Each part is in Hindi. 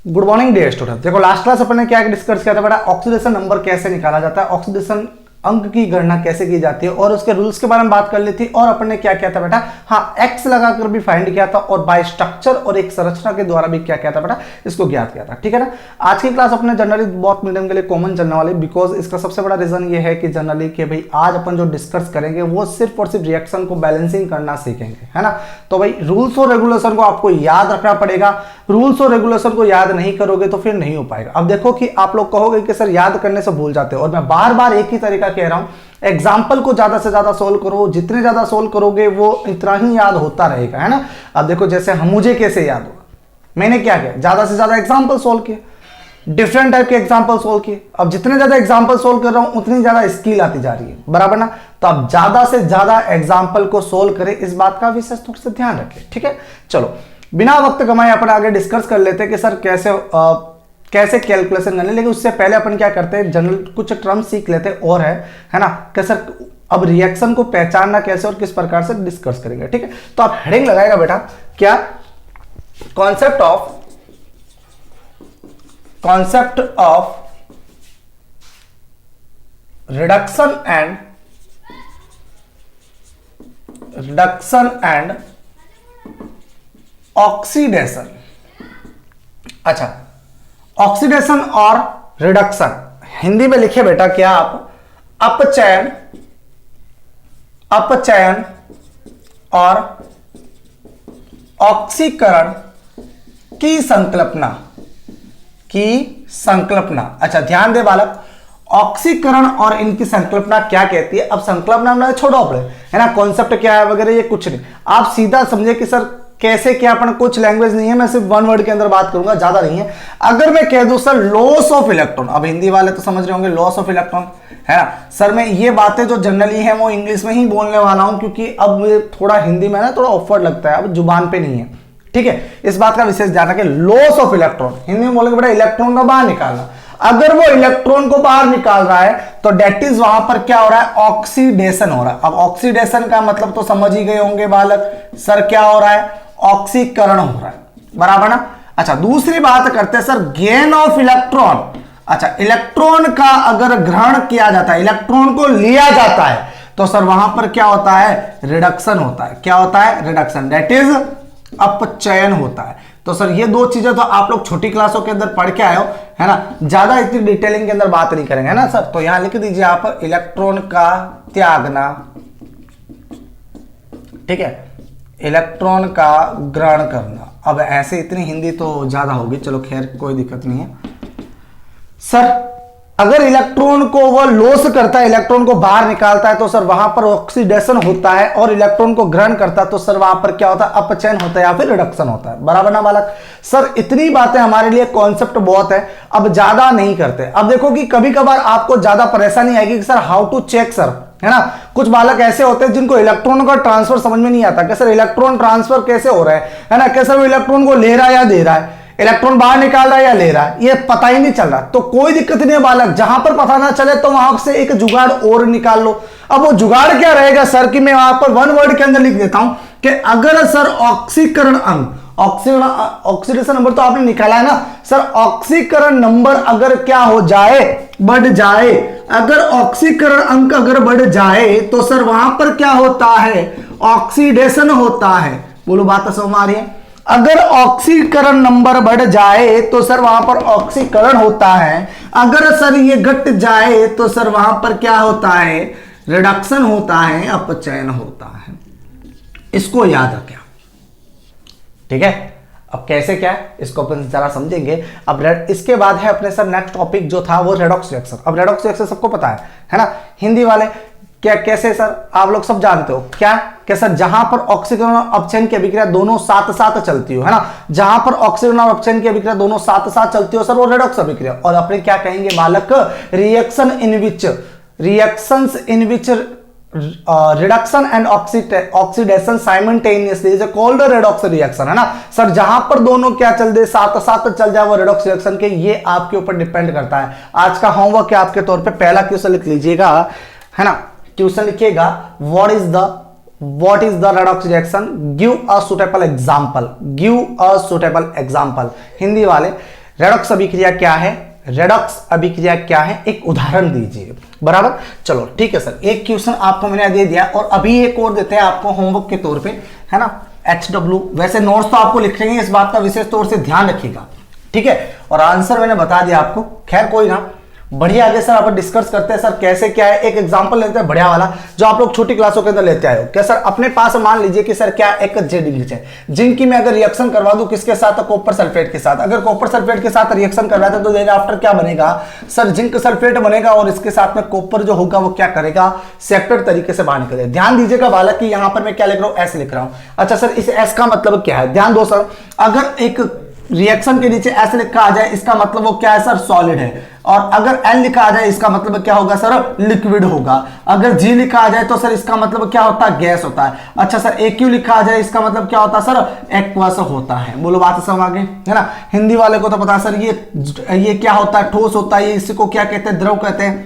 Good morning dear student. देखो लास्ट क्लास अपन ने क्या डिस्कस किया था बेटा, ऑक्सीडेशन नंबर कैसे निकाला जाता है, ऑक्सीडेशन अंक की गणना कैसे की जाती है और उसके रूल्स के बारे में बात कर ली थी। और अपन ने क्या किया था बेटा, हाँ एक्स लगाकर भी फाइंड किया था और बाय स्ट्रक्चर और एक संरचना के द्वारा भी क्या किया था बेटा, इसको ज्ञात किया था। ठीक है ना। आज की क्लास अपने जनरली बहुत मीडियम के लिए कॉमन चलने वाली, बिकॉज इसका सबसे बड़ा रीजन ये है कि जनरली कि भाई आज अपन जो डिस्कस करेंगे वो सिर्फ और सिर्फ रिएक्शन को बैलेंसिंग करना सीखेंगे, है ना। तो भाई रूल्स और रेगुलेशन को आपको याद रखना पड़ेगा। रूल्स और रेगुलेशन को याद नहीं करोगे तो फिर नहीं हो पाएगा। अब देखो कि आप लोग कहोगे कि सर याद करने से भूल जाते हो, और मैं बार बार एक ही तरीका कह रहा हूं, एग्जाम्पल को ज्यादा से ज्यादा सोल्व करो, जितने ज्यादा सोल्व करोगे वो इतना ही याद होता रहेगा, है ना। अब देखो जैसे हम, मुझे कैसे याद होगा, मैंने क्या किया, ज्यादा से ज्यादा एग्जाम्पल सोल्व किए, डिफरेंट टाइप के एग्जाम्पल सोल्व किए। अब जितने ज्यादा एग्जाम्पल सोल्व कर रहा हूं उतनी ज्यादा स्किल आती जा रही है, बराबर ना। तो अब ज्यादा से ज्यादा एग्जाम्पल को सोल्व करें, इस बात का विशेष रूप से ध्यान रखें। ठीक है, चलो बिना वक्त गंवाए अपन आगे डिस्कस कर लेते हैं कि सर कैसे कैलकुलेशन करने। लेकिन उससे पहले अपन क्या करते हैं, जनरल कुछ टर्म सीख लेते हैं और है ना, कि सर अब रिएक्शन को पहचानना कैसे और किस प्रकार से डिस्कस करेंगे। ठीक है, तो आप हेडिंग लगाएगा बेटा, क्या, concept of reduction and oxidation. अच्छा, ऑक्सीडेशन और रिडक्शन हिंदी में लिखे बेटा क्या आप, अपचयन और ऑक्सीकरण की संकल्पना। अच्छा ध्यान दे बालक, ऑक्सीकरण और इनकी संकल्पना क्या कहती है। अब संकल्पना में छोड़ो अपने, है ना, कॉन्सेप्ट क्या है वगैरह ये कुछ नहीं, आप सीधा समझे कि सर कैसे क्या, अपना कुछ लैंग्वेज नहीं है, मैं सिर्फ वन वर्ड के अंदर बात करूंगा, ज्यादा नहीं है। अगर मैं कह दूं सर लॉस ऑफ इलेक्ट्रॉन, अब हिंदी वाले तो समझ रहे होंगे लॉस ऑफ इलेक्ट्रॉन, है ना। सर मैं ये बातें जो जनरली हैं वो इंग्लिश में ही बोलने वाला हूं, क्योंकि अब मुझे थोड़ा हिंदी में ना थोड़ा ऑफर्ड लगता है, अब जुबान पे नहीं है। ठीक है, इस बात का विशेष ध्यान रखें। लॉस ऑफ इलेक्ट्रॉन हिंदी में बोलेंगे बेटा इलेक्ट्रॉन का बाहर निकालना। अगर वो इलेक्ट्रॉन को बाहर निकाल रहा है तो डेट इज वहां पर क्या हो रहा है, ऑक्सीडेशन हो रहा है। अब ऑक्सीडेशन का मतलब तो समझ ही गए होंगे बालक, सर क्या हो रहा है, ऑक्सीकरण हो रहा है, बराबर ना। अच्छा दूसरी बात करते हैं सर, गेन ऑफ इलेक्ट्रॉन। अच्छा इलेक्ट्रॉन का अगर ग्रहण किया जाता है, इलेक्ट्रॉन को लिया जाता है, तो सर वहां पर क्या होता है, रिडक्शन होता है। क्या होता है, रिडक्शन, दैट इज अपचयन होता है। तो सर ये दो चीजें तो आप लोग छोटी क्लासों के अंदर पढ़ के आए हो, है ना, ज्यादा इतनी डिटेलिंग के अंदर बात नहीं करेंगे, है ना सर। तो यहां लिख दीजिए आप, इलेक्ट्रॉन का त्यागना, ठीक है, इलेक्ट्रॉन का ग्रहण करना। अब ऐसे इतनी हिंदी तो ज्यादा होगी, चलो खैर कोई दिक्कत नहीं है। सर अगर इलेक्ट्रॉन को वो लॉस करता है, इलेक्ट्रॉन को बाहर निकालता है, तो सर वहां पर ऑक्सीडेशन होता है, और इलेक्ट्रॉन को ग्रहण करता है तो सर वहां पर क्या होता है, अपचयन होता है या फिर रिडक्शन होता है, बराबर ना बालक। सर इतनी बातें हमारे लिए कॉन्सेप्ट बहुत है, अब ज्यादा नहीं करते। अब देखो कि कभी कभार आपको ज्यादा परेशानी आएगी कि sir how to check sir, है ना। कुछ बालक ऐसे होते हैं जिनको इलेक्ट्रॉन का ट्रांसफर समझ में नहीं आता कि सर इलेक्ट्रॉन ट्रांसफर कैसे हो रहा है ना, कैसे वो इलेक्ट्रॉन को ले रहा है या दे रहा है, इलेक्ट्रॉन बाहर निकाल रहा है या ले रहा है, ये पता ही नहीं चल रहा। तो कोई दिक्कत नहीं है बालक, जहां पर पता ना चले तो वहां से एक जुगाड़ और निकाल लो। अब वो जुगाड़ क्या रहेगा सर, कि मैं वहां पर वन वर्ड के अंदर लिख देता हूं कि अगर सर ऑक्सीकरण अंक, ऑक्सीडेशन नंबर तो आपने निकाला है ना सर, ऑक्सीकरण नंबर अगर क्या हो जाए, बढ़ जाए, अगर ऑक्सीकरण अंक अगर बढ़ जाए तो सर वहां पर क्या होता है, ऑक्सीडेशन होता है। बोलो बात समझ आ रही है। अगर ऑक्सीकरण नंबर बढ़ जाए तो सर वहां पर ऑक्सीकरण होता है, अगर सर ये घट जाए तो सर वहां पर क्या होता है, रिडक्शन होता है, अपचयन होता है। इसको याद रखें, ठीक है। अब कैसे क्या है इसको अपन जरा समझेंगे। अब इसके बाद है अपने सर नेक्स्ट टॉपिक जो था वो रेडॉक्स रिएक्शन। अब रेडॉक्स रिएक्शन सबको पता है ना, हिंदी वाले क्या कैसे सर आप लोग सब जानते हो क्या, कि सर जहां पर ऑक्सीकरण और अपचयन की अभिक्रिया दोनों साथ साथ चलती हो, है ना, जहां पर ऑक्सीकरण और अपचयन की अभिक्रिया दोनों साथ साथ चलती हो सर वो रेडॉक्स अभिक्रिया। और अपने क्या कहेंगे बालक, reactions in which reduction and oxidation simultaneously is called redox reaction, है ना सर। जहां पर दोनों क्या चल दे, साथ साथ चल जाए वो रेडॉक्स रिएक्शन के, ये आपके ऊपर डिपेंड करता है। आज का होमवर्क है आपके तौर पे, पहला क्वेश्चन लिख लीजिएगा, है ना, क्वेश्चन लिखिएगा, what is the redox reaction, give a suitable example, give a suitable example. Hindi वाले रेडॉक्स अभिक्रिया क्या है, रेडॉक्स अभिक्रिया क्या है, एक उदाहरण दीजिए। बराबर, चलो ठीक है सर, एक क्वेश्चन आपको मैंने दे दिया और अभी एक और देते हैं आपको होमवर्क के तौर पे, है ना, HW। वैसे नोट्स तो आपको लिख लेंगे, इस बात का विशेष तौर से ध्यान रखिएगा, ठीक है। और आंसर मैंने बता दिया आपको, खैर कोई ना, बढ़िया आगे सर अपन डिस्कस करते हैं सर कैसे क्या है। एक एग्जांपल लेते हैं बढ़िया वाला जो आप लोग छोटी क्लासों के अंदर लेते आए हो। क्या सर अपने पास मान लीजिए कि सर क्या एक जिंक है, जिंक की मैं अगर रिएक्शन करवा दूं किसके साथ, कॉपर सल्फेट के साथ। अगर कॉपर सल्फेट के साथ रिएक्शन करवाते तो देर आफ्टर क्या बनेगा सर, जिंक सल्फेट बनेगा और इसके साथ में कॉपर जो होगा वो क्या करेगा, सेपरेट तरीके से बाहर निकलेगा। ध्यान दीजिएगा बालक की यहाँ पर मैं क्या लिख रहा हूं, एस लिख रहा हूं। अच्छा सर इस एस का मतलब क्या है, ध्यान दो सर, अगर एक रिएक्शन के नीचे एस लिखा आ जाए इसका मतलब वो क्या है सर, सॉलिड है। और अगर एल लिखा आ जाए इसका मतलब क्या होगा सर, लिक्विड होगा। अगर जी लिखा आ जाए तो सर इसका मतलब क्या होता है, गैस होता है। अच्छा सर एक्यू लिखा आ जाए इसका मतलब क्या होता है सर, एक्वस होता है। बोलो बात समझ आगे, है ना। हिंदी वाले को तो पता है सर ये क्या होता है, ठोस होता है, इसको क्या कहते हैं, द्रव कहते हैं।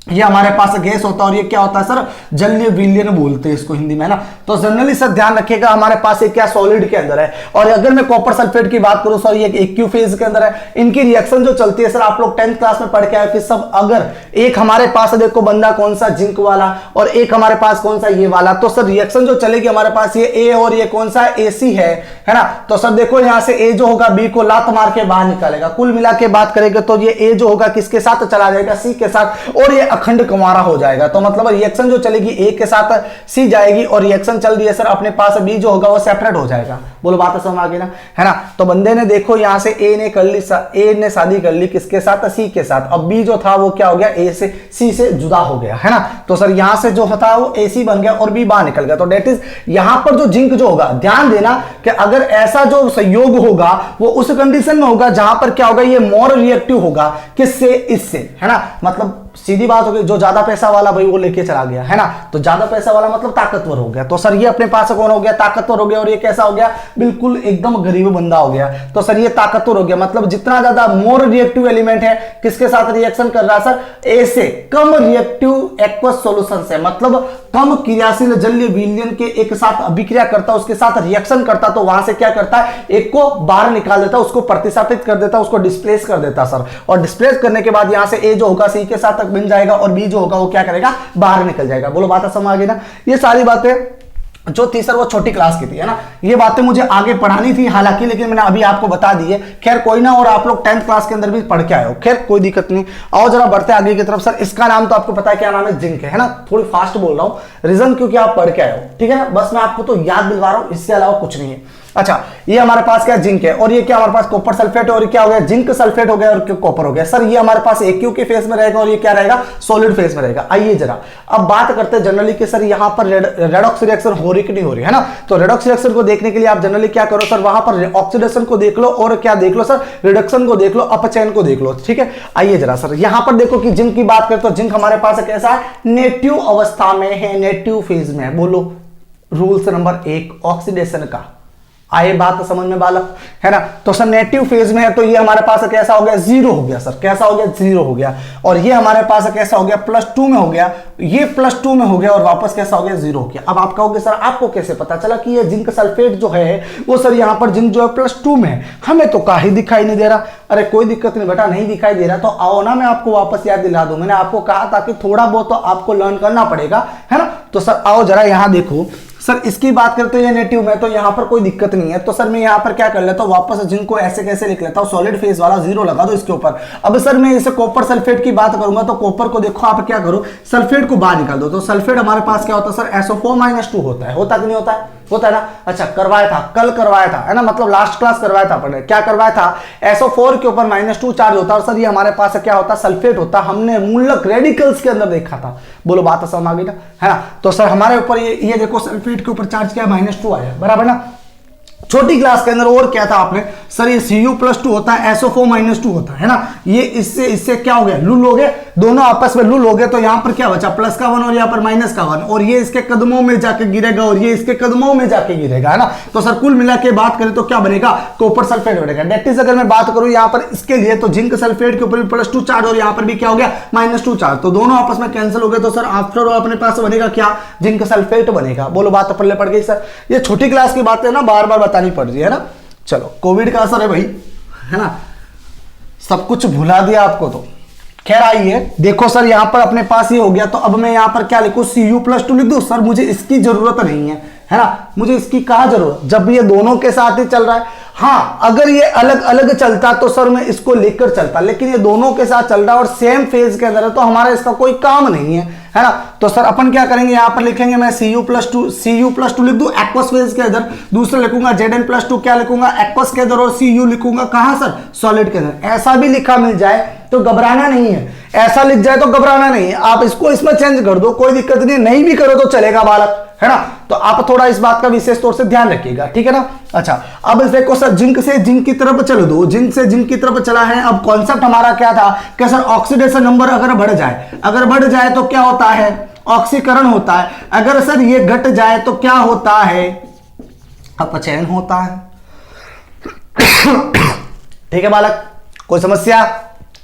ये हमारे पास गैस होता है और ये क्या होता है सर, जलीय विलयन बोलते हैं इसको हिंदी में, ना। तो जनरली सर ध्यान रखिएगा हमारे पास ये क्या सॉलिड के अंदर है। और अगर मैं कॉपर सल्फेट की बात करूं सर, ये एक्यू फेज के अंदर है। इनकी रिएक्शन जो चलती है सर, आप लोग 10th क्लास में पढ़ के आए कि सब, अगर एक हमारे पास देखो बंदा कौन सा, जिंक वाला, और एक हमारे पास कौन सा, ये वाला, तो सर रिएक्शन जो चलेगी हमारे पास ये ए और ये कौन सा, AC है ना। तो सर देखो यहां से ए जो होगा बी को लात मार के बाहर निकालेगा। कुल मिला के बात करेंगे तो ये ए जो होगा किसके साथ चला जाएगा, सी के साथ, और ये अखंड कुंवारा हो जाएगा। तो मतलब रिएक्शन जो चलेगी ए के साथ सी जाएगी और रिएक्शन चल रही है सर अपने पास बी जो होगा वो सेपरेट हो जाएगा। बोलो बात समझ आ गई ना, है ना। तो बंदे ने देखो यहां से ए ने कर ली, ए ने शादी कर ली किसके साथ, सी के साथ। अब बी जो था वो क्या हो गया, ए से सी से जुदा हो गया, है ना। तो सर यहां से जो था वो AC बन गया और बी बाहर निकल गया। तो डेट इज यहां पर जो जिंक जो होगा, ध्यान देना कि अगर ऐसा जो संयोग होगा वो उस कंडीशन में होगा जहां पर क्या होगा, ये मोर रिएक्टिव होगा किससे, इससे, है ना। मतलब सीधी बात हो गई, जो ज्यादा पैसा वाला भाई वो लेके चला गया, है ना। तो ज्यादा पैसा वाला मतलब ताकतवर हो गया। तो सर ये अपने पास कौन हो गया, ताकतवर हो गया। और ये कैसा हो गया, बिल्कुल एकदम गरीब बंदा हो गया। तो सर ये ताकतवर हो गया, मतलब जितना ज्यादा मोर रिएक्टिव एलिमेंट है किसके साथ रिएक्शन कर रहा है सर, ए से, कम रिएक्टिव एक्वस सॉल्यूशन से, मतलब कम क्रियाशील जलीय विलयन के एक साथ अभिक्रिया करता, उसके साथ रिएक्शन करता। तो वहां से क्या करता है, एक को बाहर निकाल देता, उसको प्रतिस्थापित कर देता, उसको डिस्प्लेस कर देता सर। और डिस्प्लेस करने के बाद यहां से ए जो होगा सी के साथ बन जाएगा और बी जो होगा वो क्या करेगा, बाहर निकल जाएगा। बोलो बात समझ आ गई ना। ये सारी बातें जो थी सर वो छोटी क्लास की थी, है ना। ये बातें मुझे आगे पढ़ानी थी हालांकि, लेकिन मैंने अभी आपको बता दी है। खैर कोई ना, और आप लोग 10th क्लास के अंदर भी पढ़ के आए हो, खैर कोई दिक्कत नहीं। आओ जरा बढ़ते आगे की तरफ। सर इसका नाम तो आपको पता है क्या नाम है, जिंक है ना। थोड़ी फास्ट बोल रहा हूं, रीजन क्योंकि आप पढ़ के आए हो, ठीक है ना। बस मैं आपको तो याद दिलवा रहा हूं, इसके अलावा कुछ नहीं है। अच्छा ये हमारे पास क्या जिंक है और ये क्या हमारे पास कॉपर सल्फेट है, और क्या हो गया, जिंक सल्फेट हो गया और कॉपर हो गया। सर ये हमारे पास एक्यू के फेस में रहेगा और ये क्या रहेगा, सॉलिड फेस में रहेगा। आइए जरा अब बात करते हैं जनरली कि सर यहां पर रेडॉक्स रिएक्शन हो रही कि नहीं हो रही, है ना। तो रेडॉक्स रिएक्शन को देखने के लिए आप जनरली क्या करो सर, वहां पर ऑक्सीडेशन को देख लो और क्या देख लो सर, रिडक्शन को देख लो, अपचयन को देख लो, ठीक है। आइए जरा सर यहां पर देखो कि जिंक की बात करें तो जिंक हमारे पास कैसा है, नेटिव अवस्था में है, नेटिव फेज में है। बोलो रूल्स नंबर 1 ऑक्सीडेशन का, आए बात समझ में बालक, है ना। तो सर नेटिव फेज में है तो ये हमारे पास कैसा हो गया, 0 हो गया सर, कैसा हो गया, 0 हो गया। और ये हमारे पास कैसा हो गया, +2 में हो गया, ये +2 में हो गया और वापस कैसा हो गया, 0 हो गया। अब आप कहोगे सर आपको कैसे पता चला कि ये जिंक सल्फेट जो है वो सर यहाँ पर जिंक जो है +2 में है, हमें तो काहे दिखाई नहीं दे रहा। अरे कोई दिक्कत नहीं बेटा, नहीं दिखाई दे रहा तो आओ ना मैं आपको वापस याद दिला दूं। मैंने आपको कहा था कि थोड़ा बहुत तो आपको लर्न करना पड़ेगा, है ना। तो सर आओ जरा यहां देखो सर, इसकी बात करते हैं ये नेटिव में, तो यहां पर कोई दिक्कत नहीं है। तो सर मैं यहां पर क्या कर लेता हूं, वापस जिंक को ऐसे कैसे लिख लेता हूं, सॉलिड फेज वाला 0 लगा दो इसके ऊपर। अब सर मैं इसे कॉपर सल्फेट की बात करूंगा तो कॉपर को देखो आप क्या करो, सल्फेट को बाहर निकाल दो। तो सल्फेट हमारे पास क्या होता है सर, SO4-2 होता है, होता कि नहीं होता है, होता है ना। अच्छा करवाया था, कल करवाया था, है ना, मतलब लास्ट क्लास करवाया था अपन ने। क्या करवाया था, SO4 के ऊपर -2 चार्ज होता है और सर ये हमारे पास क्या होता है, सल्फेट होता। हमने मूलक रेडिकल्स के अंदर देखा था। बोलो बात समझ आ गई ना, है ना। तो सर हमारे ऊपर ये देखो सल्फेट के ऊपर चार्ज क्या, -2 आया, बराबर ना। छोटी क्लास के अंदर और क्या था आपने, सर ये Cu+2 होता है, SO4-2 होता है ना। ये इससे क्या हो गया, लुल हो गए, दोनों आपस में लुल हो गए। तो यहां पर क्या बचा, प्लस का 1 और यहां पर माइनस का 1, और ये इसके कदमों में जाके गिरेगा और ये इसके कदमों में जाके गिरेगा, है ना। तो सर कुल मिला के बात करें तो क्या बनेगा, कॉपर सल्फेट बनेगा। डेट इज अगर मैं बात करूं यहां पर इसके लिए तो जिंक सल्फेट के ऊपर +2 चार्ज और यहां पर भी क्या हो गया, -2 चार्ज, तो दोनों आपस में कैंसिल हो गए। तो सर आफ्टर ऑल अपने पास बनेगा क्या, जिंक सल्फेट बनेगा। बोलो बात पल्ले पड़ गई सर। ये छोटी क्लास की बातें ना बार बार बतानी पड़ रही है ना। चलो कोविड का असर है भाई, है ना। सब कुछ भुला दिया आपको तो। खैर आइए, देखो सर यहां पर अपने पास ये हो गया, तो अब मैं यहां पर क्या लिखूं, Cu+2 लिख दूं। सर मुझे इसकी जरूरत नहीं है ना, मुझे इसकी कहा जरूरत, जब ये दोनों के साथ ही चल रहा है। हाँ, अगर ये अलग अलग चलता तो सर मैं इसको लेकर चलता, लेकिन ये दोनों के साथ चल रहा है और सेम फेज के अंदर है, तो हमारा इसका कोई काम नहीं है ना। तो सर अपन क्या करेंगे, यहां पर लिखेंगे, मैं Cu+2 लिख दूं एक्वस फेज के अंदर, दूसरा लिखूंगा Zn+2 क्या लिखूंगा, एक्वस के अंदर, और Cu लिखूंगा कहां सर, सॉलिड के अंदर। ऐसा भी लिखा मिल जाए तो घबराना नहीं है, ऐसा लिख जाए तो घबराना नहीं है, आप इसको इसमें चेंज कर दो, कोई दिक्कत नहीं, नहीं भी करो तो चलेगा बालक, है ना। तो आप थोड़ा इस बात का विशेष तौर से ध्यान रखिएगा, ठीक है ना। अच्छा, अब देखो सर, जिंक से जिंक की तरफ चल दो, जिंक से जिंक की तरफ चला है। अब कॉन्सेप्ट हमारा क्या था कि सर ऑक्सीडेशन नंबर अगर बढ़ जाए तो क्या होता है, ऑक्सीकरण होता है। अगर सर ये घट जाए तो क्या होता है, अपचयन होता है। ठीक है बालक, कोई समस्या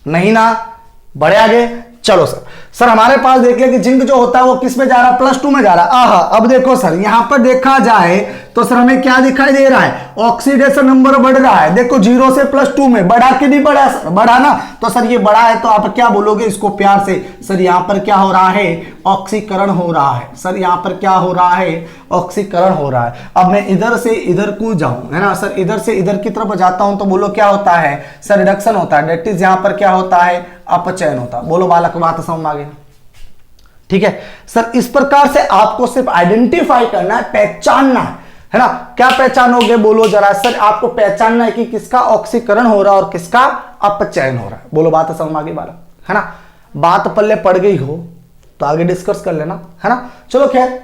नहीं ना, बढ़े आगे। चलो सर हमारे पास देखिए कि जिंक जो होता है वो किस में जा रहा है, +2 में जा रहा है। आहा, अब देखो सर यहां पर देखा जाए तो सर हमें क्या दिखाई दे रहा है, ऑक्सीडेशन नंबर बढ़ रहा है। देखो 0 से +2 में बढ़ा कि नहीं बढ़ा सर, बढ़ा ना। तो सर ये बढ़ा है तो आप क्या बोलोगे इसको प्यार से, सर यहां पर क्या हो रहा है, ऑक्सीकरण हो रहा है। सर यहां पर क्या हो रहा है, ऑक्सीकरण हो रहा है। अब मैं इधर से इधर को जाऊं, है ना सर, इधर से इधर की तरफ जाता हूं तो बोलो क्या होता है सर, रिडक्शन होता है। डेट इज यहां पर क्या होता है, अपचयन होता है। बोलो बालक, बात समझ में आ गई। ठीक है सर, इस प्रकार से आपको सिर्फ आइडेंटिफाई करना है, पहचानना है ना। क्या पहचानोगे बोलो जरा सर, आपको पहचानना है कि किसका ऑक्सीकरण हो रहा है और किसका अपचयन हो रहा है। बोलो बात समझ में आ गई बालक, है ना। बात पल्ले पड़ गई हो तो आगे डिस्कस कर लेना, है ना। चलो खैर,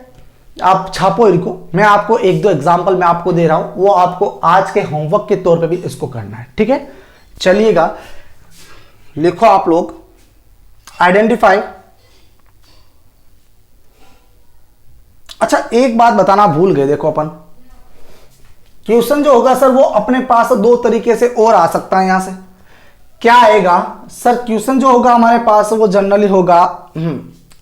आप छापो इनको, मैं आपको 1-2 एग्जाम्पल मैं आपको दे रहा हूं, वो आपको आज के होमवर्क के तौर पे भी इसको करना है, ठीक है। चलिएगा, लिखो आप लोग, आइडेंटिफाई। अच्छा, एक बात बताना भूल गए, देखो अपन क्वेश्चन जो होगा सर वो अपने पास 2 तरीके से और आ सकता है। यहां से क्या आएगा सर, क्वेश्चन जो होगा हमारे पास वो जनरली होगा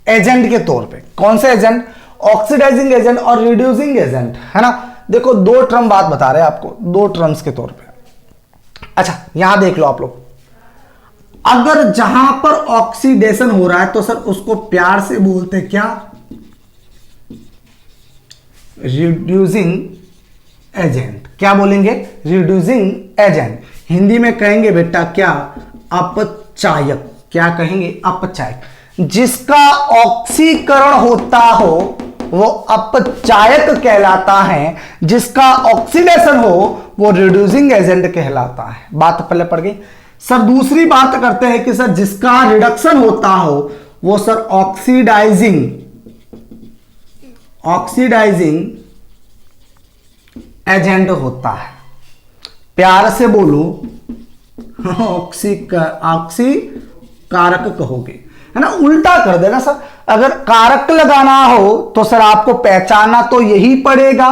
एजेंट के तौर पे। कौन से एजेंट, ऑक्सीडाइजिंग एजेंट और रिड्यूसिंग एजेंट, है ना। देखो 2 टर्म बात बता रहे हैं आपको, 2 टर्म्स के तौर पे। अच्छा यहां देख लो आप लोग, अगर जहां पर ऑक्सीडेशन हो रहा है तो सर उसको प्यार से बोलते क्या, रिड्यूसिंग एजेंट। क्या बोलेंगे, रिड्यूसिंग एजेंट। हिंदी में कहेंगे बेटा क्या, अपचायक। क्या कहेंगे, अपचायक। जिसका ऑक्सीकरण होता हो वो अपचायक कहलाता है, जिसका ऑक्सीडेशन हो वो रिड्यूसिंग एजेंट कहलाता है। बात पहले पड़ गई सर। दूसरी बात करते हैं कि सर जिसका रिडक्शन होता हो वो सर ऑक्सीडाइजिंग एजेंट होता है। प्यार से बोलो, ऑक्सी कारक कहोगे, है ना। उल्टा कर देना सर, अगर कारक लगाना हो तो सर आपको पहचानना तो यही पड़ेगा,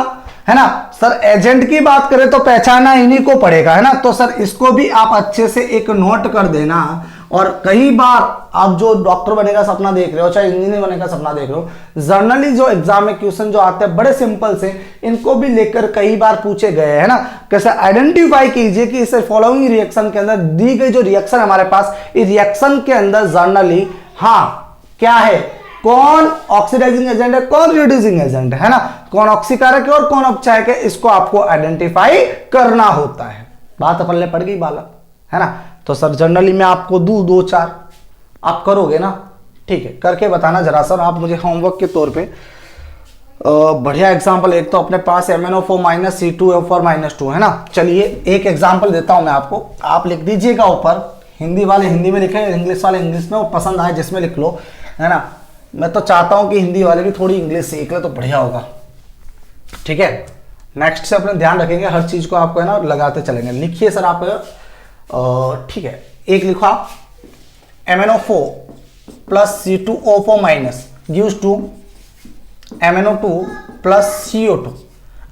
है ना। सर एजेंट की बात करें तो पहचानना इन्हीं को पड़ेगा, है ना। तो सर इसको भी आप अच्छे से एक नोट कर देना। और कई बार आप जो डॉक्टर बनेगा का सपना देख रहे हो, चाहे इंजीनियर बनेगा का सपना देख रहे हो, जर्नली जो एग्जाम में क्वेश्चन जो आते हैं बड़े सिंपल से, इनको भी लेकर कई बार पूछे गए, है ना। कैसे आइडेंटिफाई कीजिए कि इस फॉलोइंग रिएक्शन के अंदर दी गई जो रिएक्शन हमारे पास, इस रिएक्शन के अंदर जर्नली हाँ क्या है, कौन ऑक्सीडाइजिंग एजेंट है, कौन रिड्यूसिंग एजेंट है ना, कौन ऑक्सीकारक है और कौन अपचायक है, इसको आपको आइडेंटिफाई करना होता है। बात पल्ले पड़ गई बालक, है ना। तो सर जनरली मैं आपको दूं 2-4, आप करोगे ना, ठीक है। करके बताना जरा सर आप मुझे होमवर्क के तौर पे। बढ़िया एग्जांपल एक तो अपने पास MnO4- C2O4-2 है ना। चलिए एक एग्जांपल देता हूं मैं आपको, आप लिख दीजिएगा ऊपर। हिंदी वाले हिंदी में लिखे, इंग्लिश वाले इंग्लिश में, वो पसंद आए जिसमें लिख लो, है ना। मैं तो चाहता हूं कि हिंदी वाले भी थोड़ी इंग्लिश सीख ले तो बढ़िया होगा, ठीक है। नेक्स्ट से अपने ध्यान रखेंगे, हर चीज को आपको है ना लगाते चलेंगे। लिखिए सर आप, ठीक है। एक लिखो आप, MnO4 + C2O4- gives to MnO2 + CO2।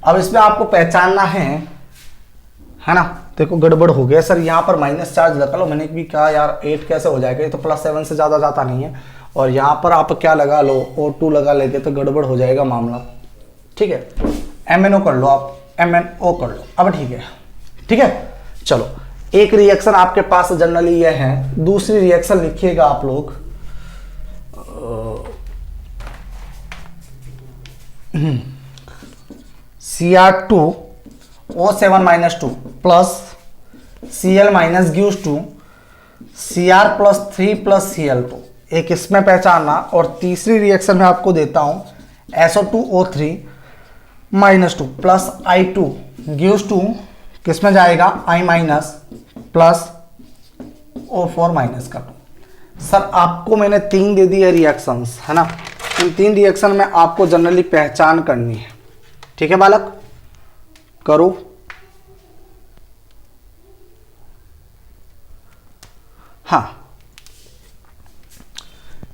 अब इसमें आपको पहचानना है ना। देखो गड़बड़ हो गया सर, यहाँ पर माइनस चार्ज लगा लो, मैंने भी कहा यार 8 कैसे हो जाएगा, ये तो +7 से ज़्यादा जाता नहीं है। और यहाँ पर आप क्या लगा लो, O2 लगा लेके तो गड़बड़ हो जाएगा मामला, ठीक है। MnO कर लो आप, MnO कर लो, अब ठीक है, ठीक है। चलो एक रिएक्शन आपके पास जनरली ये है, दूसरी रिएक्शन लिखिएगा आप लोग Cr2O7-2 plus Cl- gives to Cr+3 + Cl2, एक इसमें पहचानना। और तीसरी रिएक्शन में आपको देता हूं SO2O3-2 plus I2 gives to किसमें जाएगा I- प्लस O4- का 2। सर आपको मैंने 3 दे दी है रिएक्शंस, है ना। इन 3 रिएक्शन में आपको जनरली पहचान करनी है, ठीक है बालक, करो। हाँ,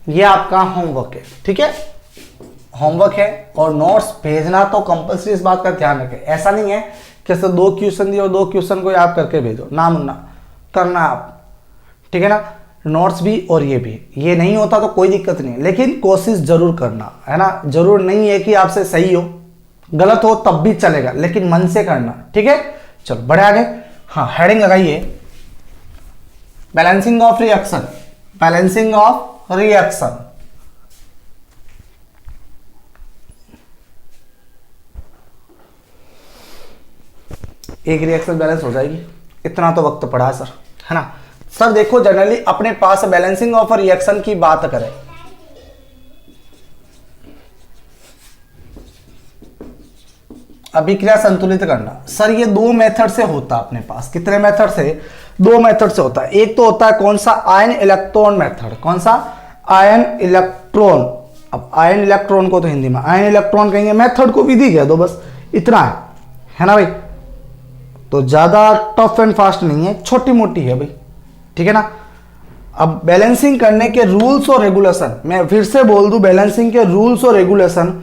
ये आपका होमवर्क है, ठीक है, होमवर्क है। और नोट्स भेजना तो कंपल्सरी, इस बात का ध्यान रखें। ऐसा नहीं है कि सिर्फ 2 क्वेश्चन दिए और 2 क्वेश्चन को याद करके भेजो, ना मुन्ना करना आप, ठीक है ना। नोट्स भी और ये भी, ये नहीं होता तो कोई दिक्कत नहीं है, लेकिन कोशिश जरूर करना, है ना। जरूर नहीं है कि आपसे सही हो, गलत हो तब भी चलेगा, लेकिन मन से करना, ठीक है। चलो बढ़े आगे। हाँ, हेडिंग लगाइए, balancing of reaction, balancing of reaction. एक रिएक्शन बैलेंस हो जाएगी, इतना तो वक्त पड़ा है सर, है ना। सर देखो, जनरली अपने पास बैलेंसिंग ऑफ रिएक्शन की बात करें, अभिक्रिया संतुलित करना, सर ये 2 मेथड से होता है अपने पास। कितने मेथड से? 2 मेथड से होता है। एक तो होता है कौन सा, आयन इलेक्ट्रॉन मेथड। कौन सा? Ion electron. अब आयन इलेक्ट्रॉन को तो हिंदी में आयन इलेक्ट्रॉन कहेंगे, मेथड को विधि कह दो, बस इतना है ना भाई। तो ज्यादा टफ एंड फास्ट नहीं है, छोटी मोटी है भाई, ठीक है ना। अब बैलेंसिंग करने के रूल्स और रेगुलेशन, मैं फिर से बोल दूं, बैलेंसिंग के रूल्स और रेगुलेशन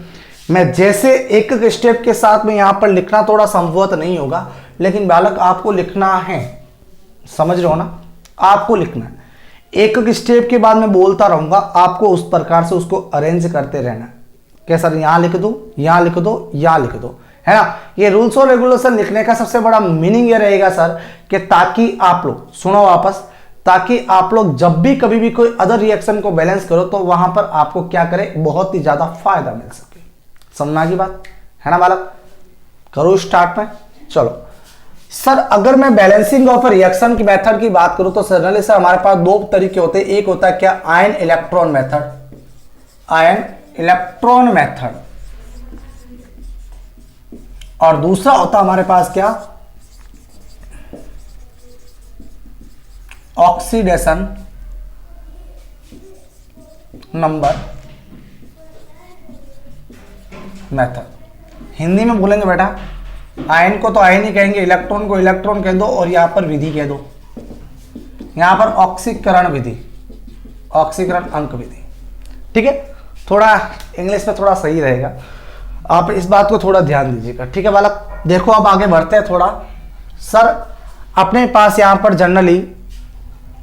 मैं जैसे एक एक स्टेप के साथ में यहां पर लिखना थोड़ा संभवत नहीं होगा, लेकिन बालक आपको लिखना है, समझ रहे हो ना, आपको लिखना है। एक एक स्टेप के बाद मैं बोलता रहूंगा, आपको उस प्रकार से उसको अरेंज करते रहना। कैसा, यहां लिख दो, यहां लिख दो, यहां लिख दो, है ना। ये रूल्स और रेगुलेशन लिखने का सबसे बड़ा मीनिंग ये रहेगा सर, कि ताकि आप लोग सुनो वापस, ताकि आप लोग जब भी कभी भी कोई अदर रिएक्शन को बैलेंस करो तो वहां पर आपको क्या करे, बहुत ही ज्यादा फायदा मिल सके। समझना की बात है ना बालक, करो स्टार्ट में। चलो सर, अगर मैं बैलेंसिंग ऑफ रिएक्शन की मेथड की बात करूं तो जनरली सर हमारे पास 2 तरीके होते हैं। एक होता है क्या, ion electron method, ion electron method, और दूसरा होता हमारे पास क्या, ऑक्सीडेशन नंबर मेथड। हिंदी में बोलेंगे बेटा, आयन को तो आयन ही कहेंगे, इलेक्ट्रॉन को इलेक्ट्रॉन कह दो, और यहां पर विधि कह दो, यहां पर ऑक्सीकरण विधि, ऑक्सीकरण अंक विधि, ठीक है। थोड़ा इंग्लिश में थोड़ा सही रहेगा, आप इस बात को थोड़ा ध्यान दीजिएगा, ठीक है बालक। देखो अब आगे बढ़ते हैं थोड़ा। सर अपने पास यहां पर जनरली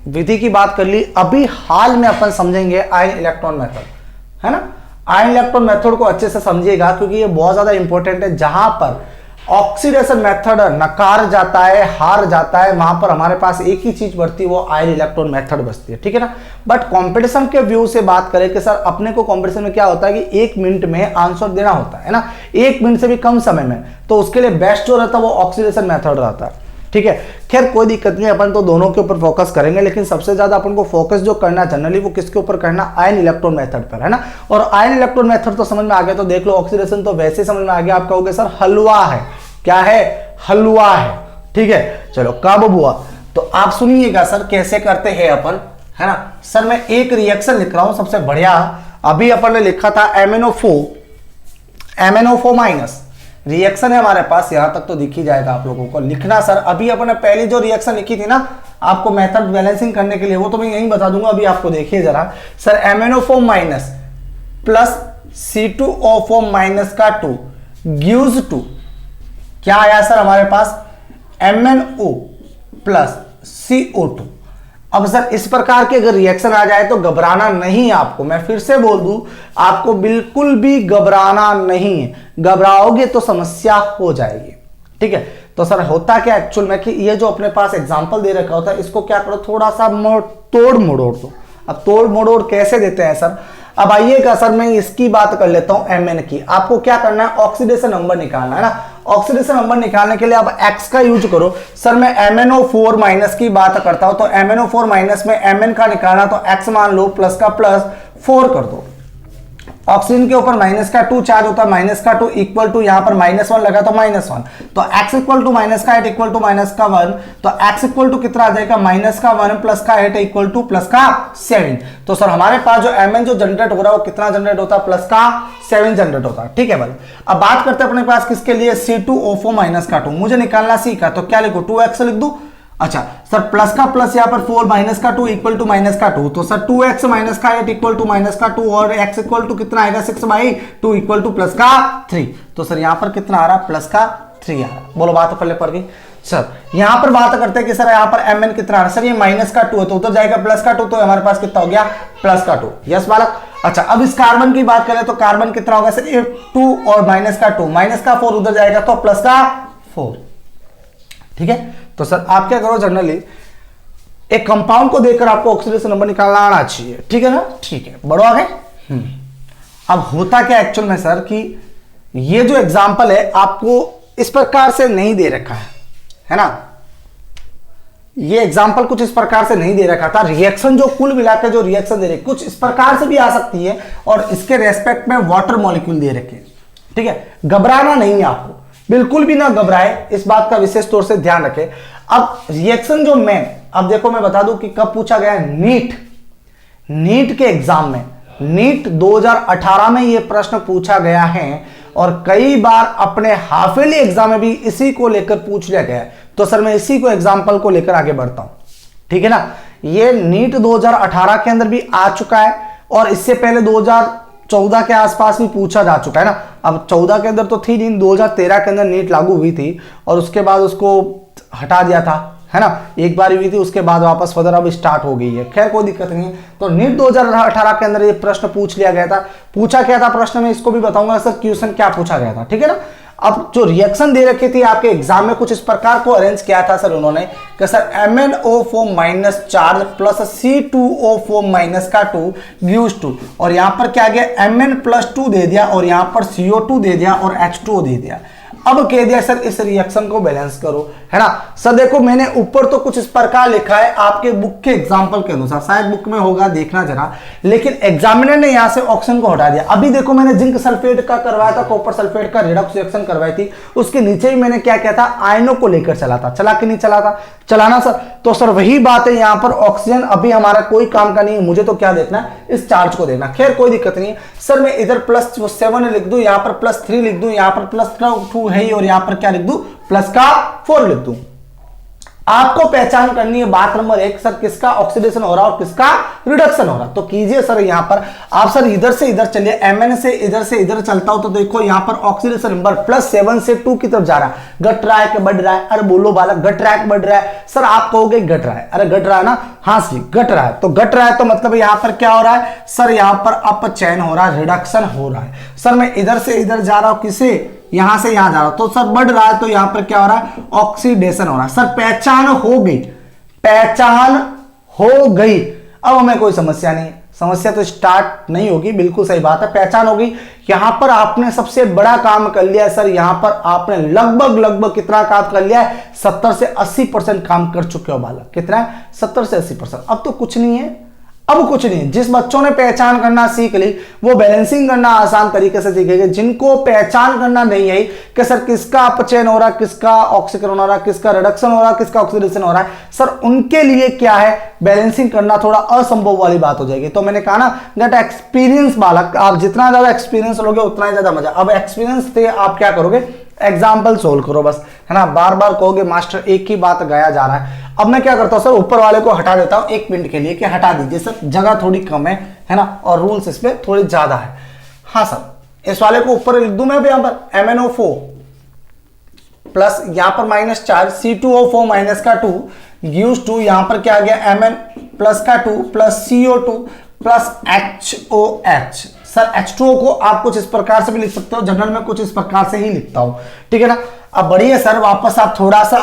विधि की बात कर ली, अभी हाल में अपन समझेंगे आयन इलेक्ट्रॉन मेथड, है ना। आयन इलेक्ट्रॉन मेथड को अच्छे से समझिएगा, क्योंकि ये बहुत ज्यादा इंपॉर्टेंट है। जहां पर ऑक्सीडेशन मेथड नकार जाता है, हार जाता है, वहां पर हमारे पास एक ही चीज बढ़ती है, वो आयन इलेक्ट्रॉन मेथड बचती है, ठीक है ना। बट कंपटीशन के व्यू से बात करें कि सर अपने को कंपटीशन में क्या होता है कि 1 मिनट में आंसर देना होता है ना, 1 मिनट से भी कम समय में, तो उसके लिए बेस्ट जो रहता है वो ऑक्सीडेशन मेथड रहता है, ठीक है। खैर कोई दिक्कत नहीं, अपन तो दोनों के ऊपर फोकस करेंगे, लेकिन सबसे ज्यादा अपन को फोकस जो करना जनरली वो किसके ऊपर करना, आयन इलेक्ट्रॉन मेथड पर, है ना। और आयन इलेक्ट्रॉन मेथड तो समझ में आ गया, तो देख लो ऑक्सीडेशन तो वैसे समझ में आ गया। आप कहोगे सर हलवा है, क्या है, हलवा है, ठीक है। चलो कब हुआ, तो आप सुनिएगा सर कैसे करते हैं अपन, है ना। सर मैं एक रिएक्शन लिख रहा हूं सबसे बढ़िया, अभी अपन ने लिखा था MnO4- रिएक्शन है हमारे पास, यहां तक तो दिख ही जाएगा आप लोगों को लिखना। सर अभी अपन ने पहली जो रिएक्शन लिखी थी ना आपको मेथड बैलेंसिंग करने के लिए, वो तो मैं यही बता दूंगा, अभी आपको देखिए जरा। सर MnO4- प्लस C2O4- का 2 गिव्स टू, क्या आया सर हमारे पास, MnO प्लस CO2। अब सर इस प्रकार के अगर रिएक्शन आ जाए तो घबराना नहीं आपको, मैं फिर से बोल दूं, आपको बिल्कुल भी घबराना नहीं है, घबराओगे तो समस्या हो जाएगी, ठीक है। तो सर होता क्या एक्चुअल में कि ये जो अपने पास एग्जांपल दे रखा होता है इसको क्या करो, थोड़ा सा तोड़ मरोड़ दो। अब तोड़ मरोड़ कैसे देते हैं सर, अब आइएगा सर मैं इसकी बात कर लेता हूं Mn की। आपको क्या करना है, ऑक्सीडेशन नंबर निकालना है ना। ऑक्सीडेशन नंबर निकालने के लिए आप x का यूज करो। सर मैं MnO4 माइनस की बात करता हूं तो MnO4 माइनस में Mn का निकालना, तो x मान लो प्लस का प्लस 4 कर दो। ऑक्सीजन के ऊपर माइनस का 2 चार्ज होता है, माइनस का 2 इक्वल टू यहां पर -1 लगा तो -1, तो x इक्वल टू माइनस का 8 इक्वल टू माइनस का 1, तो x इक्वल टू कितना आ जाएगा, माइनस का 1 प्लस का 8 इक्वल टू प्लस का 7। तो सर हमारे पास जो Mn जो जनरेट हो रहा है वो कितना जनरेट होता है, प्लस का 7 जनरेट होता है। ठीक है भाई, अब बात करते हैं अपने पास किसके लिए, C2O4 माइनस का 2। मुझे निकालना C का, तो क्या लिखो 2x लिख दूं। अच्छा सर प्लस का प्लस यहाँ पर 4 माइनस का 2 इक्वल टू माइनस का 2, तो सर 2x माइनस का 8 इक्वल टू माइनस का 2 और x इक्वल टू कितना आएगा 6/2 इक्वल टू प्लस का 3। तो सर यहाँ पर कितना आ रहा है, प्लस का 3 आ रहा है। बोलो बात पहले पड़ गई। सर यहाँ पर बात करते हैं कि सर यहाँ पर Mn कितना आ रहा है, सर ये माइनस का 2 है तो उधर जाएगा प्लस का 2, तो हमारे पास कितना हो गया, प्लस का 2। यस बालक। अच्छा अब इस कार्बन की बात करें तो कार्बन कितना होगा सर, ये 2 और माइनस का 2, माइनस का 4 उधर जाएगा तो प्लस का 4। ठीक है, तो सर आप क्या करो, जनरली एक कंपाउंड को देखकर आपको ऑक्सीडेशन नंबर निकालना आना चाहिए। ठीक है ना, ठीक है, बढ़ो आगे। अब होता क्या एक्चुअल में सर कि ये जो एग्जांपल है आपको इस प्रकार से नहीं दे रखा है ना। ये एग्जांपल कुछ इस प्रकार से नहीं दे रखा था। रिएक्शन जो कुल मिलाकर जो रिएक्शन दे रहे कुछ इस प्रकार से भी आ सकती है, और इसके रेस्पेक्ट में वाटर मॉलिक्यूल दे रखे। ठीक है, घबराना नहीं है आपको, बिल्कुल भी ना घबराए, इस बात का विशेष तौर से ध्यान रखें। अब रिएक्शन जो अब देखो मैं बता दूं कि कब पूछा गया है, नीट के एग्जाम में, नीट 2018 में यह प्रश्न पूछा गया है, और कई बार अपने हाफ ईयरली एग्जाम में भी इसी को लेकर पूछ लिया गया है। तो सर मैं इसी को एग्जाम्पल को लेकर आगे बढ़ता हूं। ठीक है ना, ये नीट 2018 के अंदर भी आ चुका है, और इससे पहले 2014 के आसपास भी पूछा जा चुका है ना। अब 14 के अंदर तो थी नहीं, 2013 के अंदर नीट लागू हुई थी, और उसके बाद उसको हटा दिया था, है ना। एक बार हुई थी, उसके बाद वापस फर्दर अब स्टार्ट हो गई है। खैर कोई दिक्कत नहीं है। तो नीट 2018 के अंदर ये प्रश्न पूछ लिया गया था। पूछा क्या था प्रश्न में, इसको भी बताऊंगा सर क्वेश्चन क्या पूछा गया था। ठीक है ना। अब जो रिएक्शन दे रखी थी आपके एग्जाम में कुछ इस प्रकार को अरेंज किया था सर उन्होंने कि sir MnO4 minus charge plus C2O4 minus का 2 गिव्स 2, और यहां पर क्या गया Mn+2 दे दिया, और यहां पर CO2 दे दिया और H2O दे दिया। अब कह दिया सर इस रिएक्शन को बैलेंस करो, है ना। सर देखो मैंने ऊपर तो कुछ इस प्रकार लिखा है आपके बुक के एग्जांपल के अनुसार, शायद बुक में होगा, देखना जरा, लेकिन एग्जामिनर ने यहां से ऑक्सीजन को हटा दिया। अभी देखो मैंने जिंक सल्फेट का करवाया था, कॉपर सल्फेट का रिडक्स रिएक्शन करवाई थी, उसके नीचे ही मैंने क्या किया था, आयनों को लेकर चला था। चला कि नहीं चला था, चलाना सर। तो सर वही बात है, यहां पर ऑक्सीजन अभी हमारा कोई काम का नहीं है, मुझे तो क्या देखना है, इस चार्ज को देखना। खैर कोई दिक्कत नहीं है सर, मैं इधर +7 लिख दूं, यहां पर +3 लिख दूं, यहां पर +2 है, और यहां पर क्या लिख दूं, प्लस का 4 लिख दूं। आपको पहचान करनी है बात नंबर 1, सर किसका ऑक्सीडेशन हो रहा है और किसका रिडक्शन हो रहा है। तो कीजिए सर, यहां पर आप सर इधर से इधर चलिए, Mn से इधर चलता हो तो देखो यहां पर ऑक्सीडेशन नंबर +7 से 2 की तरफ जा रहा है। घट रहा है कि बढ़ रहा है, अरे बोलो बालक, घट रहा है कि बढ़ रहा है। सर आप कहोगे घट रहा है, अरे घट रहा है ना, हाँ जी घट रहा है। तो घट रहा है तो मतलब यहां पर क्या हो रहा है सर, यहां पर अपचयन हो रहा है, रिडक्शन हो रहा है। सर मैं इधर से इधर जा रहा हूं, किसे, यहां से यहां जा रहा हूं, तो सर बढ़ रहा है, तो यहां पर क्या हो रहा है, ऑक्सीडेशन हो रहा है। सर पहचान हो गई, पहचान हो गई। अब हमें कोई समस्या नहीं, समस्या तो स्टार्ट नहीं होगी, बिल्कुल सही बात है, पहचान हो गई। यहां पर आपने सबसे बड़ा काम कर लिया है सर, यहां पर आपने लगभग कितना काम कर लिया है, 70 से 80% काम कर चुके हो बालक। कितना है, 70 से 80%। अब तो कुछ नहीं है, अब कुछ नहीं। जिस बच्चों ने पहचान करना सीख ली वो बैलेंसिंग करना आसान तरीके से सीखेंगे। जिनको पहचान करना नहीं है कि सर किसका अपचयन हो रहा है, किसका ऑक्सीकरण हो रहा है, किसका रिडक्शन हो रहा है, किसका ऑक्सीडेशन हो रहा है, सर उनके लिए क्या है, बैलेंसिंग करना थोड़ा असंभव वाली बात हो जाएगी। तो मैंने कहा ना दैट एक्सपीरियंस बालक, आप जितना ज्यादा एक्सपीरियंस लोगे उतना ही ज्यादा मजा। अब एक्सपीरियंस से आप क्या करोगे, एग्जाम्पल सोल्व करो बस, है ना। बार बार कहोगे मास्टर एक ही बात गाया जा रहा है। अब मैं क्या करता हूं सर, ऊपर वाले को हटा देता हूं 1 मिनट के लिए, कि हटा दीजिए सर, जगह थोड़ी कम है ना, और रूल्स इसमें थोड़ी ज्यादा है। हाँ सर, इस वाले को ऊपर लिख दूं मैं यहां पर MnO4 प्लस यहां पर माइनस चार्ज C2O4 माइनस का 2 गिव्स 2, यहां पर क्या आ गया Mn प्लस का 2 plus CO2 plus HOH। Sir H2O को आप कुछ इस प्रकार से भी लिख सकते हो, जनरल में कुछ इस प्रकार से ही लिखता हूं, ठीक है ना। अब बढ़िए सर, वापस आप थोड़ा सा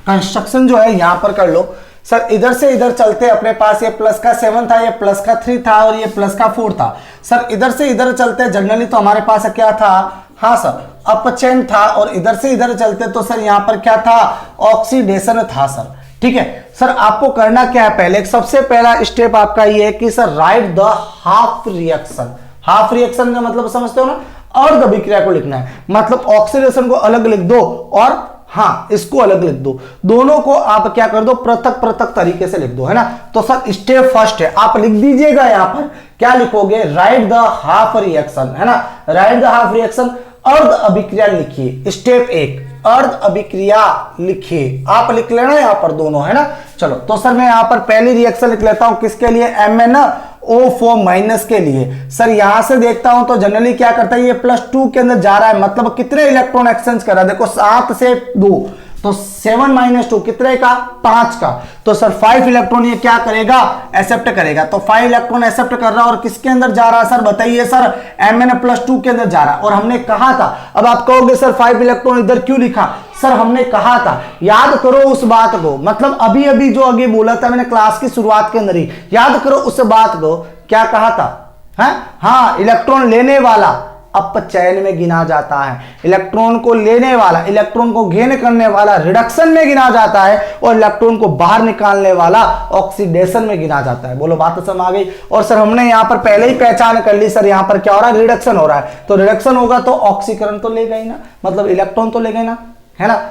कंस्ट्रक्शन जो है यहां पर कर लो। सर इधर से इधर चलते अपने पास ये प्लस का 7 था, ये प्लस का 3 था और ये प्लस का 4 था। सर इधर से इधर चलते जनरली तो हमारे पास क्या था, हाँ सर अप चेन था, और इधर से इधर चलते तो सर यहां पर क्या था, ऑक्सीडेशन था सर, ठीक है। सर आपको करना क्या है, पहले सबसे पहला स्टेप आपका ये है कि sir right the half reaction. Half reaction का मतलब समझते हो ना, अर्ध अभिक्रिया को लिखना है, मतलब ऑक्सीडेशन को अलग लिख दो और हाँ इसको अलग लिख दो, दोनों को आप क्या कर दो, पृथक पृथक तरीके से लिख दो, है ना। तो सर स्टेप फर्स्ट है, आप लिख दीजिएगा यहां पर क्या लिखोगे, राइट द हाफ रिएक्शन, है ना। राइट द हाफ रिएक्शन, अर्ध अभिक्रिया लिखिए। स्टेप 1 अर्ध अभिक्रिया लिखिए, आप लिख लेना यहां पर दोनों, है ना। चलो तो सर मैं यहां पर पहली रिएक्शन लिख लेता हूं, किसके लिए, MnO4 माइनस के लिए। सर यहां से देखता हूं तो जनरली क्या करता है, ये +2 के अंदर जा रहा है, मतलब कितने इलेक्ट्रॉन एक्सचेंज कर रहा है, देखो 7 से 2 तो 7 - 2 कितने का, 5 का। तो सर 5 इलेक्ट्रॉन ये क्या करेगा, एक्सेप्ट करेगा। तो 5 इलेक्ट्रॉन एक्सेप्ट कर रहा है और किसके अंदर जा रहा है सर, बताइए सर, Mn+2 के अंदर जा रहा है। और हमने कहा था, अब आप कहोगे सर 5 इलेक्ट्रॉन इधर क्यों लिखा, सर हमने कहा था, याद करो उस बात को, मतलब अभी अभी जो आगे बोला था मैंने क्लास की शुरुआत के अंदर ही, याद करो उस बात को, क्या कहा था, है हाँ इलेक्ट्रॉन लेने वाला अपचयन में गिना जाता है, इलेक्ट्रॉन को लेने वाला, इलेक्ट्रॉन को गेन करने वाला रिडक्शन में गिना जाता है, और इलेक्ट्रॉन को बाहर निकालने वाला ऑक्सीडेशन में गिना जाता है। बोलो बात समझ आ गई। और सर हमने यहां पर पहले ही पहचान कर ली, सर यहां पर क्या हो रहा है, रिडक्शन हो रहा है, तो रिडक्शन होगा तो ऑक्सीकरण तो लेगा ही ना, मतलब इलेक्ट्रॉन तो लेगा ही ना, है ना।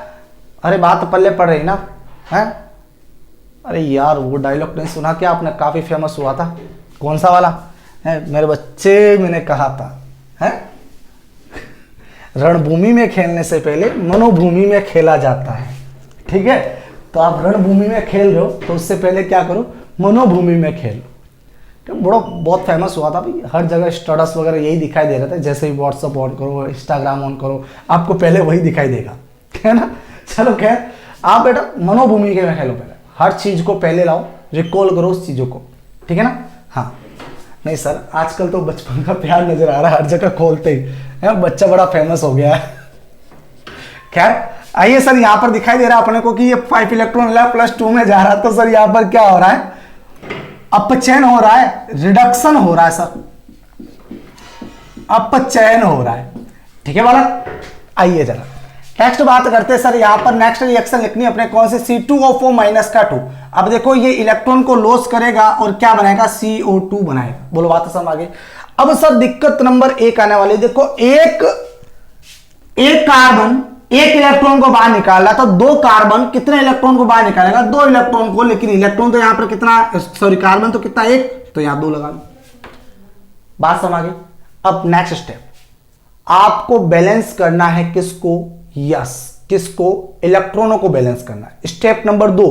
अरे बात पल्ले पड़ रही ना, है। अरे यार वो डायलॉग नहीं सुना क्या आपने, काफी फेमस हुआ था, कौन सा वाला है, मेरे बच्चे मैंने कहा था, है रणभूमि में खेलने से पहले मनोभूमि में खेला जाता है, ठीक है। तो आप रणभूमि में खेल रहे हो तो उससे पहले क्या करो, मनोभूमि में खेलो। बड़ा बहुत फेमस हुआ था भाई, हर जगह स्टेटस वगैरह यही दिखाई दे रहा था, जैसे ही व्हाट्सअप ऑन करो, इंस्टाग्राम ऑन करो, आपको पहले वही दिखाई देगा, है ना। चलो खैर, आप बेटा मनोभूमि के में खेलो, पहले हर चीज को पहले लाओ, रिकॉल करो उस चीजों को, ठीक है ना। हाँ नहीं सर आजकल तो बचपन का प्यार नजर आ रहा है हर जगह खोलते ही, है बच्चा बड़ा फेमस हो गया है। खैर आइए सर, यहां पर दिखाई दे रहा है अपने को कि ये 5 इलेक्ट्रॉन +2 में जा रहा है, तो सर यहां पर क्या हो रहा है, अपचयन हो रहा है, रिडक्शन हो रहा है सर, अपचयन हो रहा है, ठीक है बालक। आइए जरा नेक्स्ट बात करते हैं सर, यहां पर नेक्स्ट रिएक्शन लिखनी है अपने कौन से, C2O4 - का 2। अब देखो ये इलेक्ट्रॉन को लॉस करेगा और क्या बनाएगा, CO2 बनाएगा। बोलो बात समझ आ गई। अब सर दिक्कत नंबर 1 आने वाली, देखो एक कार्बन एक इलेक्ट्रॉन को बाहर निकाल रहा, तो 2 कार्बन कितने इलेक्ट्रॉन को बाहर निकालेगा, 2 इलेक्ट्रॉन को, लेकिन इलेक्ट्रॉन तो यहां पर कितना, सॉरी कार्बन तो कितना, 1, तो यहां 2 लगा लो। बात समझ आ गई। अब नेक्स्ट स्टेप, आपको बैलेंस करना है किसको, यस किसको, इलेक्ट्रॉनों को बैलेंस करना है। Step number 2,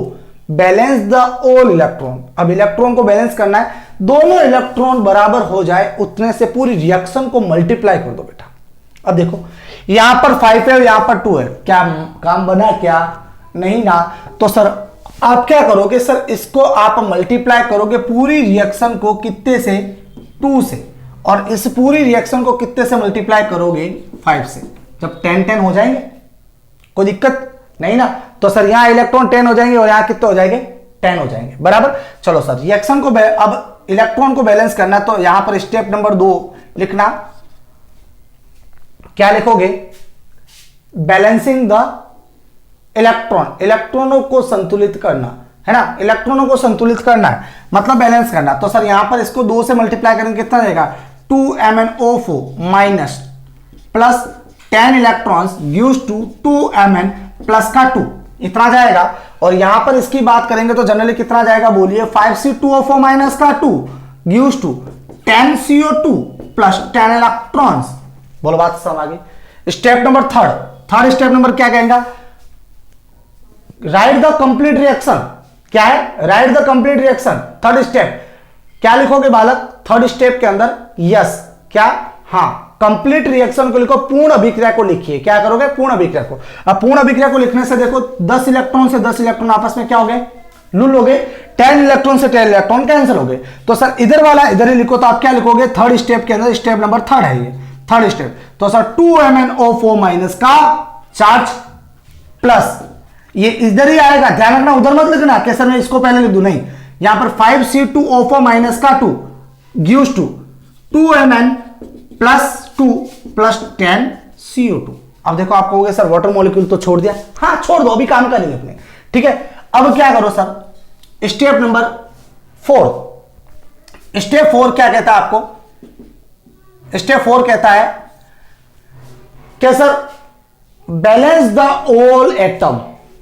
balance the all electron. अब इलेक्ट्रॉन को बैलेंस करना है, दोनों इलेक्ट्रॉन बराबर हो जाए उतने से पूरी रिएक्शन को मल्टीप्लाई कर दो बेटा। अब देखो यहां पर 5 है, यहां पर 2 है, क्या काम बना, क्या नहीं ना। तो सर आप क्या करोगे, सर इसको आप मल्टीप्लाई करोगे पूरी रिएक्शन को कितने से, 2 से, और इस पूरी रिएक्शन को कितने से मल्टीप्लाई करोगे, 5 से। जब 10 हो जाएंगे कोई दिक्कत नहीं ना। तो सर यहां इलेक्ट्रॉन 10 हो जाएंगे और यहां कितने हो जाएंगे, 10 हो जाएंगे, बराबर। चलो सर रिएक्शन को अब इलेक्ट्रॉन को बैलेंस करना, तो यहां पर स्टेप नंबर 2 लिखना, क्या लिखोगे, बैलेंसिंग द इलेक्ट्रॉन, इलेक्ट्रॉनों को संतुलित करना, है ना, इलेक्ट्रॉनों को संतुलित करना है मतलब बैलेंस करना। तो सर यहां पर इसको 2 से मल्टीप्लाई करेंगे कितना जाएगा, 2MnO4 minus plus 10 electrons gives to 2Mn plus का 2, इतना जाएगा। और यहां पर इसकी बात करेंगे तो जनरली कितना जाएगा, बोलिए, 5C2O4 माइनस का 2 gives to 10CO2 plus 10 electrons. बोलो बात समझ आ गई। Step number third step number क्या कहेगा, राइट द कंप्लीट रिएक्शन। क्या है, right the complete reaction. Third step क्या लिखोगे बालक, थर्ड स्टेप के अंदर, यस क्या, हाँ कंप्लीट रिएक्शन को लिखो, पूर्ण अभिक्रिया को लिखिए। क्या करोगे, पूर्ण अभिक्रिया को। अब पूर्ण अभिक्रिया को लिखने से देखो 10 इलेक्ट्रॉन से 10 इलेक्ट्रॉन आपस में क्या हो गए, लुल हो गए। 10 इलेक्ट्रॉन से 10 इलेक्ट्रॉन कैंसिल हो गए। तो सर इधर वाला इधर ही लिखो, तो आप क्या लिखोगे, थर्ड स्टेप के अंदर, स्टेप नंबर 3 है ये, थर्ड स्टेप। तो सर 2MnO4 माइनस का चार्ज प्लस, ये इधर ही आएगा, ध्यान रखना, उधर मत लिखना कि सर मैं इसको पहले लिख दूं, नहीं, यहां पर 5C2O4 माइनस का 2 gives to 2Mn plus 2 plus 10CO2। अब देखो आप कहोगे सर वाटर मॉलिक्यूल तो छोड़ दिया, हाँ छोड़ दो, अभी काम करेंगे अपने, ठीक है। अब क्या करो सर, स्टेप नंबर 4, स्टेप 4 क्या कहता है आपको, स्टेप 4 कहता है कि sir balance the all atom,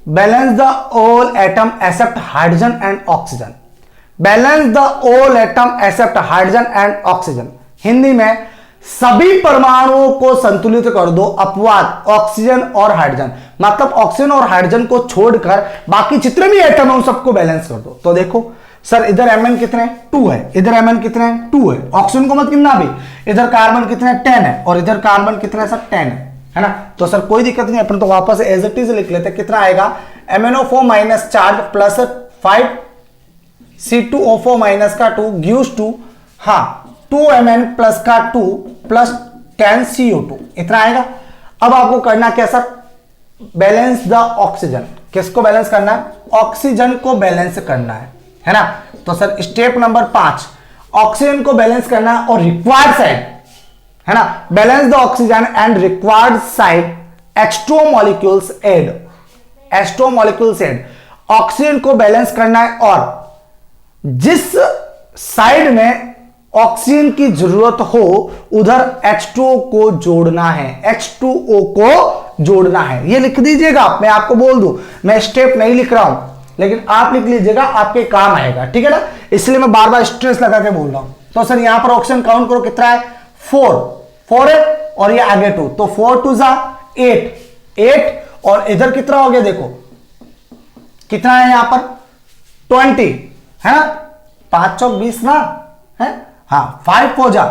balance the all atom except hydrogen and oxygen, balance the all atom except hydrogen and oxygen. Hindi में सभी परमाणुओं को संतुलित कर दो अपवाद ऑक्सीजन और हाइड्रोजन, मतलब ऑक्सीजन और हाइड्रोजन को छोड़कर बाकी जितने भी एटम है उन सबको बैलेंस कर दो। तो देखो सर इधर Mn कितने 2 है, इधर Mn कितने 2 है, ऑक्सीजन को मत गिनना भी, इधर कार्बन कितने 10 है और इधर कार्बन कितने सर 10 है ना। तो सर कोई दिक्कत नहीं, अपन तो वापस एज इट इज लिख लेते, कितना आएगा MnO4 minus charge plus 5C2O4 minus का 2 गिव्स टू, हाँ 2Mn प्लस का 2 प्लस 10CO2, इतना आएगा। अब आपको करना क्या सर, बैलेंस द ऑक्सीजन, किसको बैलेंस करना है, ऑक्सीजन को बैलेंस करना है ना। तो सर स्टेप नंबर 5, ऑक्सीजन को बैलेंस करना है और रिक्वायर्ड साइड है ना, balance the oxygen and required side H2O molecules add, H2O molecules add, oxygen को बैलेंस करना है और जिस साइड में ऑक्सीजन की जरूरत हो उधर H2O को जोड़ना है, H2O को जोड़ना है। ये लिख दीजिएगा, मैं आपको बोल दूं, मैं स्टेप नहीं लिख रहा हूं लेकिन आप लिख लीजिएगा, आपके काम आएगा, ठीक है ना, इसलिए मैं बार बार स्ट्रेस लगा के बोल रहा हूं। तो सर यहां पर ऑक्सीजन काउंट करो कितना है, 4 है और ये आगे 2, तो 4 2 8 और इधर कितना हो गया, देखो कितना है यहां पर 20 है ना, 5 चौक 20 ना है, हाँ 5 4 जा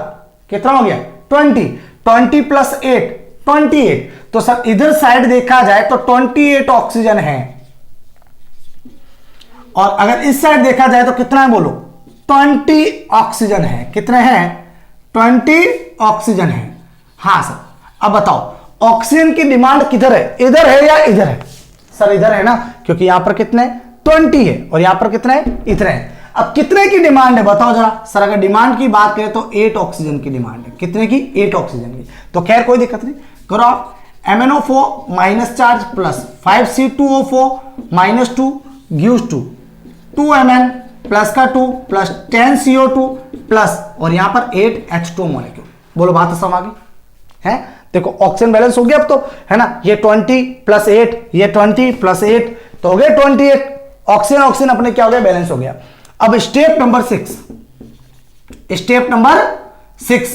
कितना हो गया 20 प्लस 8 28। तो सर इधर साइड देखा जाए तो 28 ऑक्सीजन है और अगर इस साइड देखा जाए तो कितना है बोलो, 20 ऑक्सीजन है, कितने हैं 20 ऑक्सीजन है। हाँ सर अब बताओ ऑक्सीजन की डिमांड किधर है, इधर है या इधर है, सर इधर है ना, क्योंकि यहां पर कितने 20 है और यहां पर कितने है, इतने है। अब कितने की डिमांड है बताओ जरा सर, अगर डिमांड की बात करें तो 8 ऑक्सीजन की डिमांड है, कितने की 8 ऑक्सीजन की। तो खैर कोई दिक्कत नहीं, करो आप MnO4 minus charge plus 5C2O4 minus 2 gives to 2Mn plus का 2 प्लस 10CO2 प्लस और यहां पर 8 H2O मॉलिक्यूल। बोलो बात समझ आ गई है, देखो ऑक्सीजन बैलेंस हो गया अब तो है ना, ये 20 प्लस 8 ये 20 प्लस 8 तो हो गया 28, ऑक्सीजन ऑक्सीजन अपने क्या हो गया बैलेंस हो गया। अब स्टेप नंबर 6, स्टेप नंबर 6,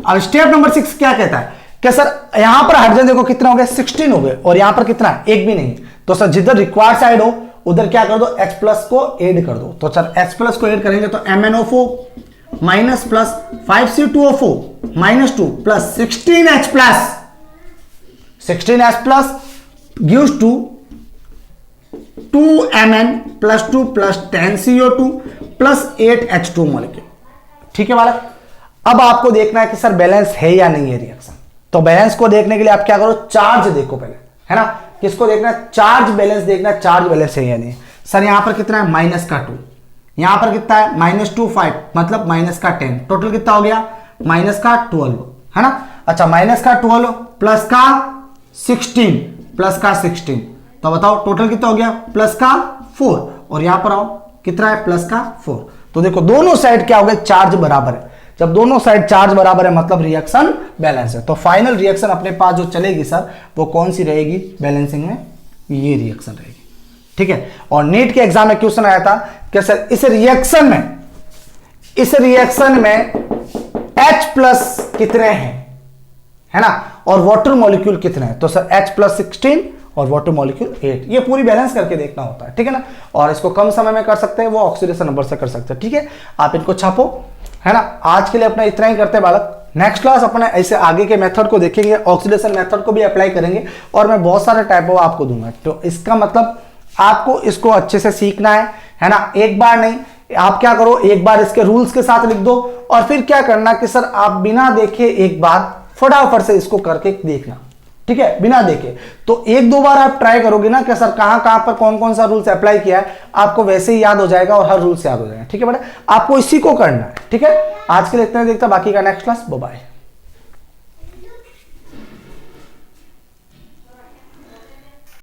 अब स्टेप नंबर 6 क्या कहता है कि सर यहां पर हाइड्रोजन देखो कितना हो गया 16 हो गए और यहां पर कितना है, एक भी नहीं। तो सर जिधर रिक्वायर्ड साइड हो उधर क्या कर दो, H प्लस को ऐड कर दो। तो सर H प्लस को ऐड करेंगे तो MnO4 minus plus 5C2O4 minus 2 plus 16H plus gives to 2Mn plus 2 plus 10CO2 plus 8 H2 molecule, ठीक है बालक। अब आपको देखना है कि सर बैलेंस है या नहीं है रिएक्शन। तो बैलेंस को देखने के लिए आप क्या करो, चार्ज देखो पहले है ना, किसको देखना है, चार्ज बैलेंस देखना है, चार्ज बैलेंस है या नहीं। सर यहां पर कितना है माइनस का 2, यहां पर कितना है माइनस 2 5 मतलब माइनस का 10, टोटल कितना हो गया माइनस का 12 है ना। अच्छा माइनस का 12 प्लस का 16 प्लस का 16, तो बताओ टोटल कितना हो गया प्लस का 4 और यहां पर आओ कितना है प्लस का 4। तो देखो दोनों साइड क्या हो गए, चार्ज बराबर है। जब दोनों साइड चार्ज बराबर है मतलब रिएक्शन बैलेंस है। तो फाइनल रिएक्शन अपने पास जो चलेगी सर वो कौन सी रहेगी बैलेंसिंग में, ये रिएक्शन रहेगी, ठीक है। और नीट के एग्जाम में क्वेश्चन आया था कि सर इस रिएक्शन में H प्लस कितने हैं है ना, और वाटर मॉलिक्यूल कितने हैं। तो सर H प्लस 16 और वाटर मॉलिक्यूल 8, ये पूरी बैलेंस करके देखना होता है, ठीक है ना। और इसको कम समय में कर सकते हैं, वो ऑक्सीडेशन नंबर से कर सकते हैं, ठीक है। आप इनको छापो है ना। आज के लिए अपना इतना ही करते हैं बालक, नेक्स्ट क्लास अपने ऐसे आगे के मेथड को देखेंगे, ऑक्सीडेशन मेथड को भी अप्लाई करेंगे और मैं बहुत सारे टाइप आपको दूंगा। तो इसका मतलब आपको इसको अच्छे से सीखना है ना। एक बार नहीं, आप क्या करो, एक बार इसके रूल्स के साथ लिख दो और फिर क्या करना कि सर आप बिना देखे एक बार फटाफट से इसको करके देखना, ठीक है, बिना देखे। तो एक दो बार आप ट्राई करोगे ना कि सर कहां कहां पर कौन कौन सा रूल्स अप्लाई किया है, आपको वैसे ही याद हो जाएगा और हर रूल्स याद हो जाएगा, ठीक है बेटा। आपको इसी को करना है, ठीक है। आज के लिए इतना देखता, बाकी का नेक्स्ट क्लास। Bye bye.